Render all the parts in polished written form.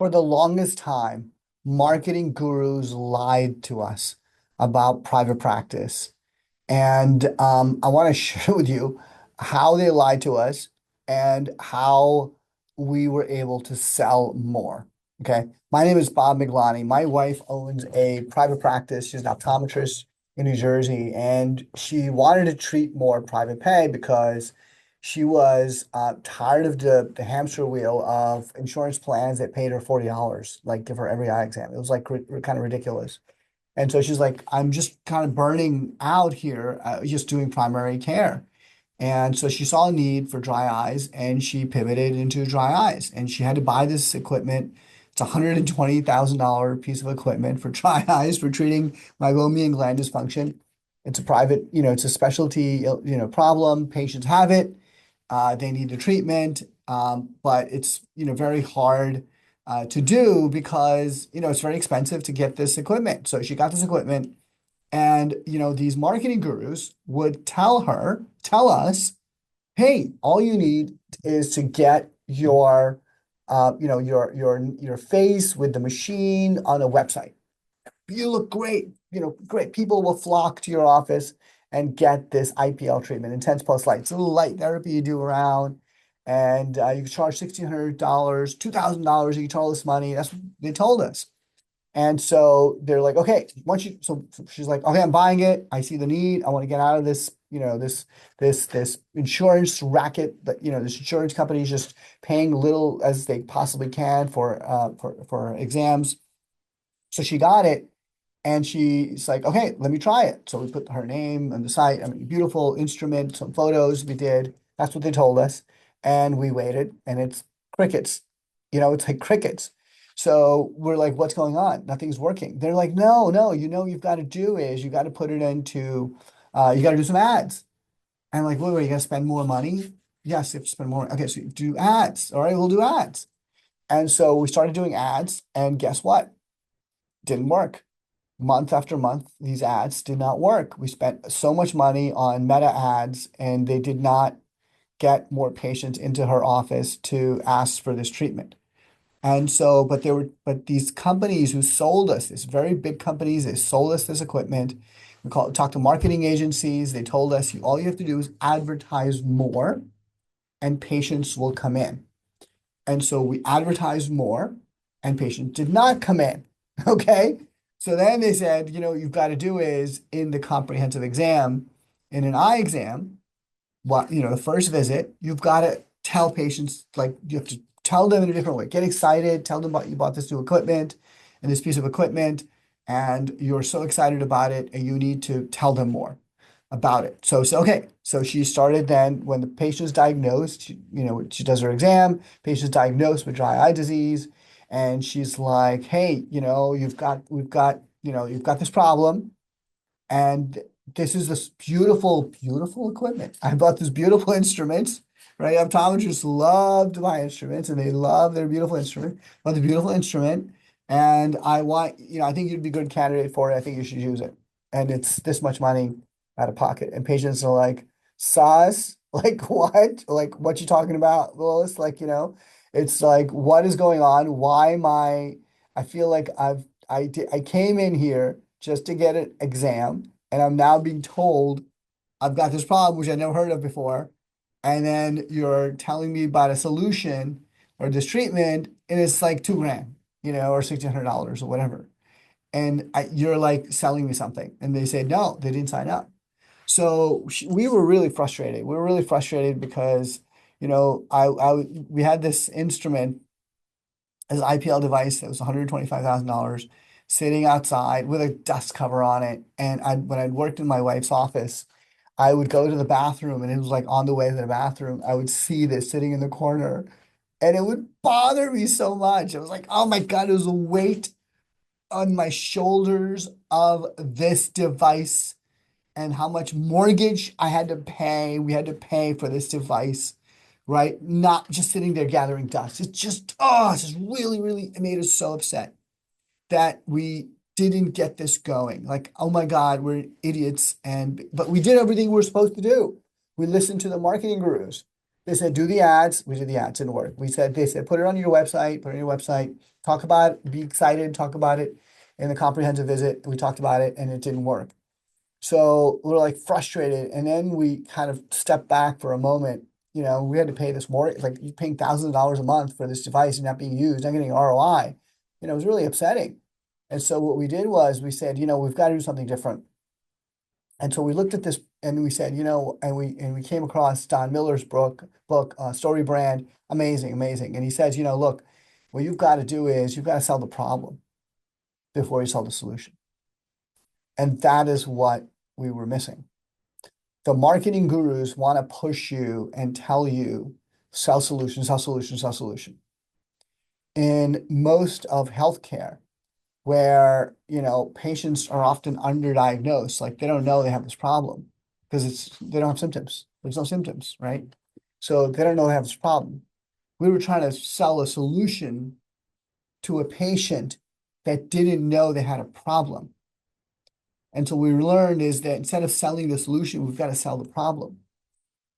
For the longest time, marketing gurus lied to us about private practice. And I want to share with you how they lied to us and how we were able to sell more. Okay. My name is Bob Miglani. My wife owns a private practice. She's an optometrist in New Jersey, and she wanted to treat more private pay because she was tired of the hamster wheel of insurance plans that paid her $40, like give her every eye exam. It was like kind of ridiculous. And so she's like, I'm just kind of burning out here, just doing primary care. And so she saw a need for dry eyes and she pivoted into dry eyes. And she had to buy this equipment. It's a $120,000 piece of equipment for dry eyes for treating meibomian gland dysfunction. It's a private, it's a specialty, problem. Patients have it. They need the treatment, but it's, very hard to do because, it's very expensive to get this equipment. So she got this equipment and, these marketing gurus would tell us, hey, all you need is to get your face with the machine on a website. You look great, great. People will flock to your office and get this IPL treatment, intense pulse light. It's a little light therapy you do around, and you can charge $1,600, $2,000. You can charge all this money. That's what they told us. And so they're like, okay, so she's like, okay, I'm buying it. I see the need. I want to get out of this, this insurance racket that, this insurance company is just paying little as they possibly can for exams. So she got it. And she's like, okay, let me try it. So we put her name on the site. I mean, beautiful instrument, some photos we did. That's what they told us. And we waited, and it's crickets. It's like crickets. So we're like, what's going on? Nothing's working. They're like, no, no, you've got to do is you got to put it into, you got to do some ads. And like, wait, you got to spend more money? Yes, you have to spend more. Okay, so you do ads. All right, we'll do ads. And so we started doing ads, and guess what? Didn't work. Month after month, these ads did not work. We spent so much money on meta ads, and they did not get more patients into her office to ask for this treatment. And so, but these companies who sold us, these very big companies, they sold us this equipment. Talked to marketing agencies. They told us all you have to do is advertise more, and patients will come in. And so we advertised more, and patients did not come in. Okay. So then they said, you've got to do is in the comprehensive exam, in an eye exam, the first visit, you've got to tell patients, like you have to tell them in a different way. Get excited, tell them about you bought this new equipment and this piece of equipment, and you're so excited about it, and you need to tell them more about it. So okay. So she started then when the patient's diagnosed, she does her exam, patient's diagnosed with dry eye disease, and she's like, hey, you've got this problem, and this is this beautiful, beautiful equipment. I bought this beautiful instruments, right? Optometrists love to buy instruments, and they love their beautiful instrument. But the beautiful instrument, and I want, I think you'd be a good candidate for it. I think you should use it. And it's this much money out of pocket. And patients are like, "Sauce? Like what? Like what you talking about, Willis? Like, it's like, what is going on? Why am I feel like I came in here just to get an exam, and I'm now being told I've got this problem, which I never heard of before. And then you're telling me about a solution or this treatment, and it's like 2 grand, or $1,600 or whatever. And you're like selling me something. And they say, no, they didn't sign up. So we were really frustrated. We were really frustrated because, we had this instrument, this IPL device that was $125,000 sitting outside with a dust cover on it. And when I'd worked in my wife's office, I would go to the bathroom, and it was like on the way to the bathroom, I would see this sitting in the corner, and it would bother me so much. I was like, oh my God, it was a weight on my shoulders of this device and how much mortgage I had to pay. We had to pay for this device, right? Not just sitting there gathering dust. It's just really, really, it made us so upset that we didn't get this going. Like, oh my God, we're idiots. But we did everything we were supposed to do. We listened to the marketing gurus. They said, do the ads. We did the ads, didn't work. They said, put it on your website, talk about it, be excited, talk about it in the comprehensive visit. We talked about it and it didn't work. So we're like frustrated. And then we kind of stepped back for a moment. You know, we had to pay this more, like you're paying thousands of dollars a month for this device and not being used, not getting ROI. You know, it was really upsetting. And so what we did was we said, you know, we've got to do something different. And so we looked at this and we said, you know, and we came across Don Miller's book, Story Brand, amazing, amazing. And he says, you know, look, what you've got to do is you've got to sell the problem before you sell the solution. And that is what we were missing. The marketing gurus want to push you and tell you sell solution, sell solution, sell solution. In most of healthcare, where, you know, patients are often underdiagnosed, like they don't know they have this problem because they don't have symptoms. There's no symptoms, right? So they don't know they have this problem. We were trying to sell a solution to a patient that didn't know they had a problem. And so we learned is that instead of selling the solution, we've got to sell the problem.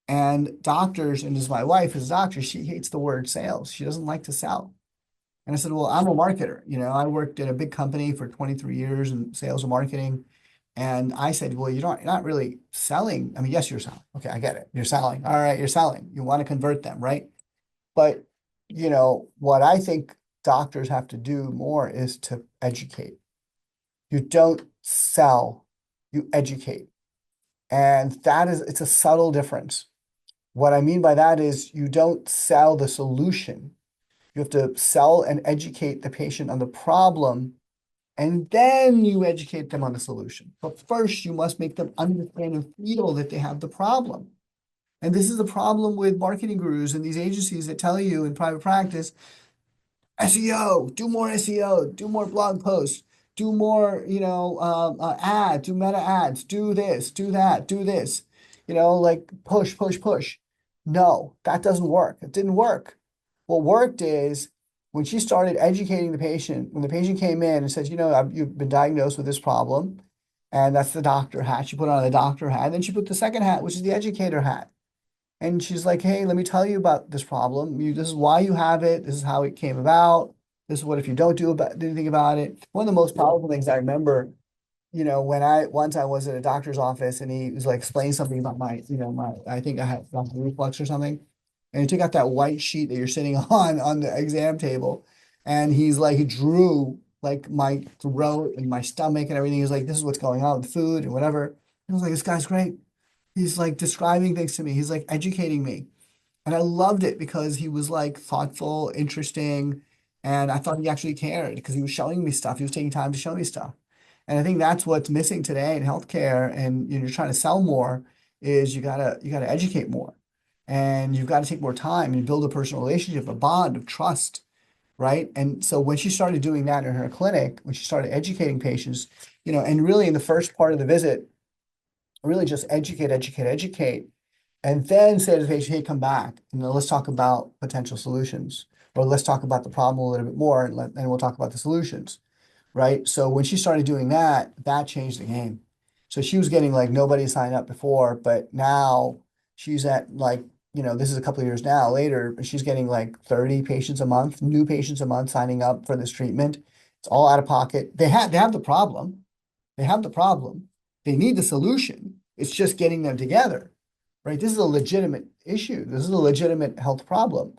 And doctors, and this is my wife is a doctor, she hates the word sales. She doesn't like to sell. And I said, well, I'm a marketer. You know, I worked at a big company for 23 years in sales and marketing. And I said, well, you're not really selling. I mean, yes, you're selling. Okay, I get it. You're selling. All right, you're selling. You want to convert them, right? But, you know, what I think doctors have to do more is to educate. You don't sell, you educate. And it's a subtle difference. What I mean by that is you don't sell the solution. You have to sell and educate the patient on the problem, and then you educate them on the solution. But first, you must make them understand and feel that they have the problem. And this is the problem with marketing gurus and these agencies that tell you in private practice, SEO, do more SEO, do more blog posts, do more, you know, ads, do meta ads, do this, do that, do this, you know, like push, push, push. No, that doesn't work. It didn't work. What worked is when she started educating the patient, when the patient came in and says, you know, you've been diagnosed with this problem, and that's the doctor hat. She put on the doctor hat, and then she put the second hat, which is the educator hat. And she's like, hey, let me tell you about this problem. This is why you have it. This is how it came about. This is what if you don't do anything about it. One of the most powerful things I remember, you know, when once I was at a doctor's office and he was like explaining something about I think I had reflux or something. And he took out that white sheet that you're sitting on the exam table. And he drew like my throat and my stomach and everything. He's like, this is what's going on with food and whatever. I was like, this guy's great. He's like describing things to me. He's like educating me. And I loved it because he was like thoughtful, interesting. And I thought he actually cared because he was showing me stuff. He was taking time to show me stuff. And I think that's what's missing today in healthcare. And you're trying to sell more is you gotta educate more. And you've got to take more time and build a personal relationship, a bond of trust, right? And so when she started doing that in her clinic, when she started educating patients, you know, and really in the first part of the visit, really just educate, educate, educate, and then say to the patient, hey, come back, and then let's talk about potential solutions, or let's talk about the problem a little bit more, and we'll talk about the solutions, right? So when she started doing that, that changed the game. So she was getting like nobody signed up before, but now she's at like, you know, this is a couple of years now later, but she's getting like 30 patients a month, new patients a month signing up for this treatment. It's all out of pocket. They have the problem. They have the problem. They need the solution. It's just getting them together, right? This is a legitimate issue. This is a legitimate health problem,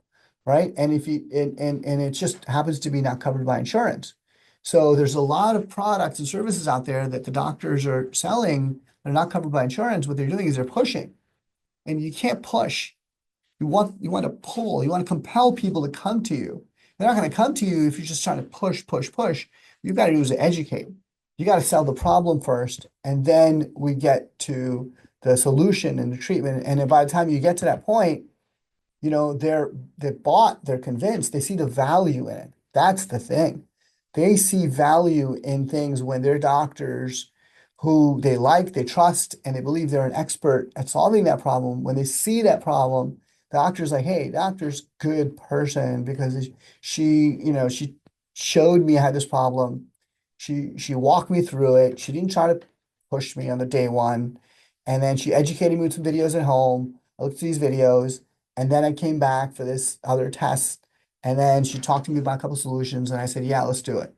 right? And if you and it just happens to be not covered by insurance. So there's a lot of products and services out there that the doctors are selling that are not covered by insurance. What they're doing is they're pushing, and you can't push. You want to pull. You want to compel people to come to you. They're not going to come to you if you're just trying to push, push, push. You've got to do is educate. You got to sell the problem first, and then we get to the solution and the treatment. And then by the time you get to that point, you know, they're convinced, they see the value in it. That's the thing. They see value in things when they're doctors who they like, they trust, and they believe they're an expert at solving that problem. When they see that problem, the doctor's like, hey, doctor's good person because she showed me I had this problem. She walked me through it. She didn't try to push me on the day one. And then she educated me with some videos at home. I looked at these videos And then I came back for this other test. And then she talked to me about a couple solutions. And I said, yeah, let's do it.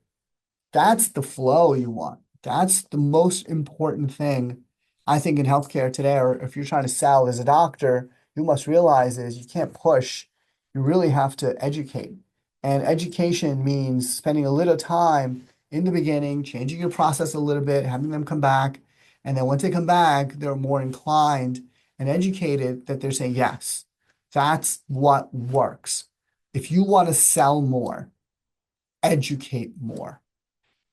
That's the flow you want. That's the most important thing, I think, in healthcare today. Or if you're trying to sell as a doctor, you must realize is you can't push. You really have to educate. And education means spending a little time in the beginning, changing your process a little bit, having them come back. And then once they come back, they're more inclined and educated that they're saying, yes, that's what works. If you want to sell more, educate more,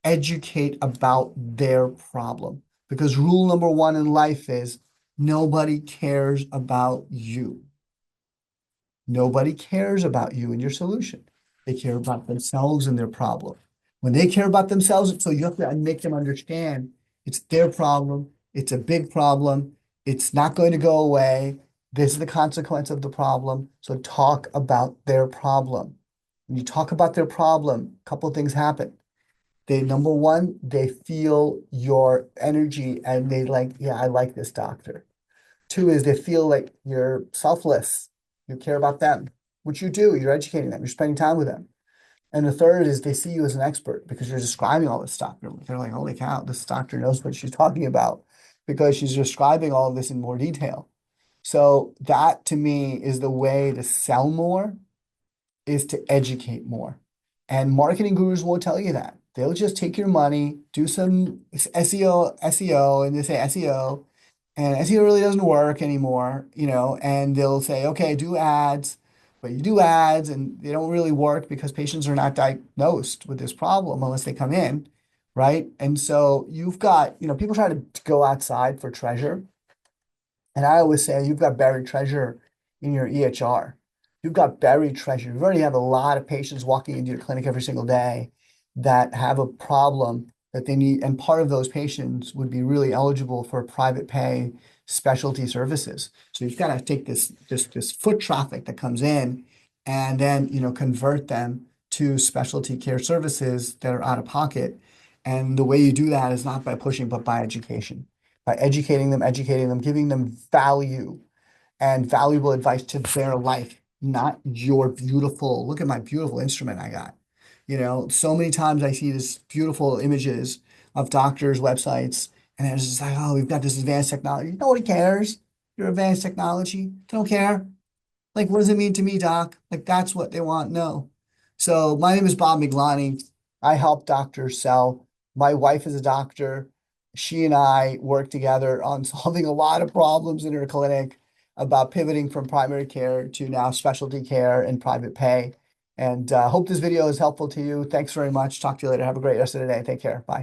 educate about their problem. Because rule number one in life is nobody cares about you. Nobody cares about you and your solution. They care about themselves and their problem. When they care about themselves, so you have to make them understand it's their problem. It's a big problem. It's not going to go away. This is the consequence of the problem. So talk about their problem. When you talk about their problem, a couple of things happen. They, number one, they feel your energy and they like, yeah, I like this doctor. Two is they feel like you're selfless. You care about them, which you do. You're educating them. You're spending time with them. And the third is they see you as an expert because you're describing all this stuff. They're like, holy cow, this doctor knows what she's talking about because she's describing all of this in more detail. So that to me is the way to sell more, is to educate more. And marketing gurus won't tell you that. They'll just take your money, do some SEO, and they say SEO, and SEO really doesn't work anymore, and they'll say, okay, do ads, but you do ads and they don't really work because patients are not diagnosed with this problem unless they come in, right? And so you've got, people try to go outside for treasure. And I always say you've got buried treasure in your EHR. You've got buried treasure. You've already have a lot of patients walking into your clinic every single day that have a problem that they need. And part of those patients would be really eligible for private pay specialty services. So you've got to take this foot traffic that comes in and then, convert them to specialty care services that are out of pocket. And the way you do that is not by pushing, but by education, by educating them, giving them value and valuable advice to their life, not your beautiful, look at my beautiful instrument I got. So many times I see this beautiful images of doctors' websites, and it's just like, oh, we've got this advanced technology. Nobody cares. Your advanced technology. They don't care. Like, what does it mean to me, doc? Like, that's what they want. No. So my name is Bob Miglani. I help doctors sell. My wife is a doctor. She and I work together on solving a lot of problems in her clinic about pivoting from primary care to now specialty care and private pay. And hope this video is helpful to you. Thanks very much. Talk to you later. Have a great rest of the day. Take care. Bye.